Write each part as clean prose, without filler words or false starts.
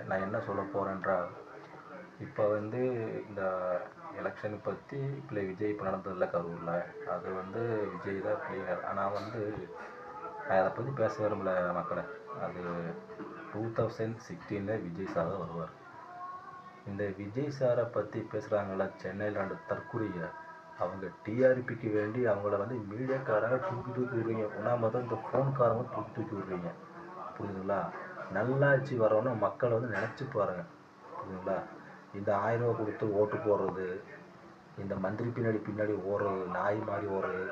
நான் என்ன சொல்ல போகிறேன்றால், இப்போ வந்து இந்த எலெக்ஷன் பற்றி இப்போ விஜய் இப்போ நடந்ததில்ல கரூரில், அது வந்து விஜய் தான் பிளேயர். ஆனால் வந்து நான் அதை பற்றி பேச விரும்பல மக்களை. அது 2016 விஜய் சார் தான் வருவார். இந்த விஜய் சாரை பற்றி பேசுகிறாங்கள சென்னையில் 2 தற்கொலையை, அவங்க டிஆர்பிக்கு வேண்டி அவங்கள வந்து மீடியாக்காரங்க தூக்கி விடுறீங்க. ஒன்றாமதான் இந்த ஃபோன்காரங்க தூக்கி விடுறீங்க. புரியுதுங்களா? நல்லாட்சி வரணும்னு மக்கள் வந்து நினச்சி பாருங்கள். புரியுதுங்களா? இந்த 1000 ரூபா கொடுத்து ஓட்டு போடுறது, இந்த மந்திரி பின்னாடி ஓடுறது, நாய் மாதிரி ஓடுறது,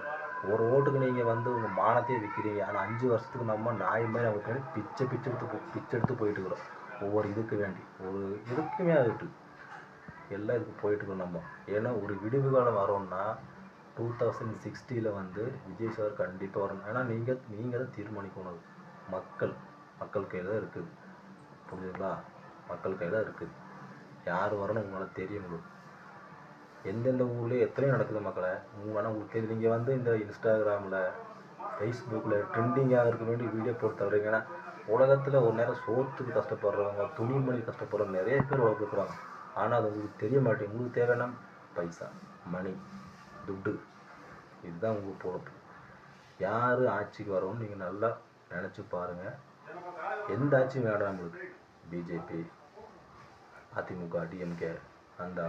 ஒரு ஓட்டுக்கு நீங்கள் வந்து உங்கள் மானத்தையே விற்கிறீங்க. ஆனால் 5 வருஷத்துக்கு நம்ம நாய் மாதிரி அவங்க பின்னாடி பிச்சை எடுத்து போயிட்டு இருக்கிறோம். ஒவ்வொரு இதுக்கு வேண்டி ஒரு இதுக்குமே ஆகிட்டு எல்லாம் இதுக்கு போயிட்டுருக்கோம் நம்ம. ஏன்னா ஒரு விடிவு காலம் வரோம்னா 2060 வந்து விஜய் சார் கண்டிப்பாக வரணும். ஏன்னா நீங்கள் தான் தீர்மானிக்கணும். மக்கள் கையில் தான் இருக்குது. புரியுதுங்களா? மக்கள் கையில் தான் இருக்குது. யார் வரணும் உங்களுக்கு தெரியும். உங்களுக்கு எந்தெந்த ஊர்லேயே எத்தனையோ நடக்குது மக்களை. ஆனால் உங்களுக்கு தெரியும். நீங்கள் வந்து இந்த இன்ஸ்டாகிராமில் ஃபேஸ்புக்கில் ட்ரெண்டிங்காக இருக்க வேண்டிய வீடியோ போட்டு தர்றீங்க. ஏன்னா உலகத்தில் ஒரு நேரம் சோத்துக்கு கஷ்டப்படுறவங்க, துணிமணி கஷ்டப்படுறவங்க நிறைய பேர் உலகம் இருக்கிறாங்க. ஆனால் அது உங்களுக்கு தெரிய மாட்டேங்குது. உங்களுக்கு தேவையான பைசா, மணி, துட்டு, இதுதான் உங்களுக்கு பொறுப்பு. யார் ஆட்சிக்கு வரணும்னு நீங்கள் நல்லா நினச்சி பாருங்கள். எந்த ஆட்சியும் வேண்டாம் நம்மளுக்கு. பிஜேபி, அதிமுக, டிஎம்கே அந்த.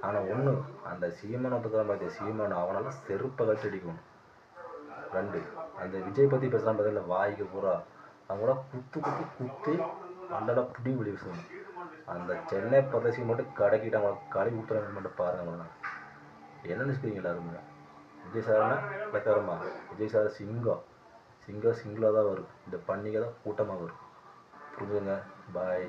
ஆனால் ஒன்று, அந்த சீமான் ஒத்துக்கிற மாதிரி சீமான் அவனால் செருப்பை கட்டி அடிக்கணும். 2, அந்த விஜய் பற்றி பேசுகிறான் பார்த்தீங்களா, வாய்க்கு பூரா அவங்கள குத்தி அண்டெல்லாம் புடி விழி வீசணும். அந்த சென்னை பிரதேசம் மட்டும் கடைக்கிட்டு அவங்கள கழுவி ஊற்றுறாங்க மட்டும் பாருங்க. என்ன நினைச்சுக்கிறீங்க எல்லாருமே? விஜய் சார்னா இலக்காரமா? விஜய் சார் சிங்கம் தான் வரும். இந்த பண்டிகை தான் கூட்டமாக வரும். புரிஞ்சுங்க. பாய்.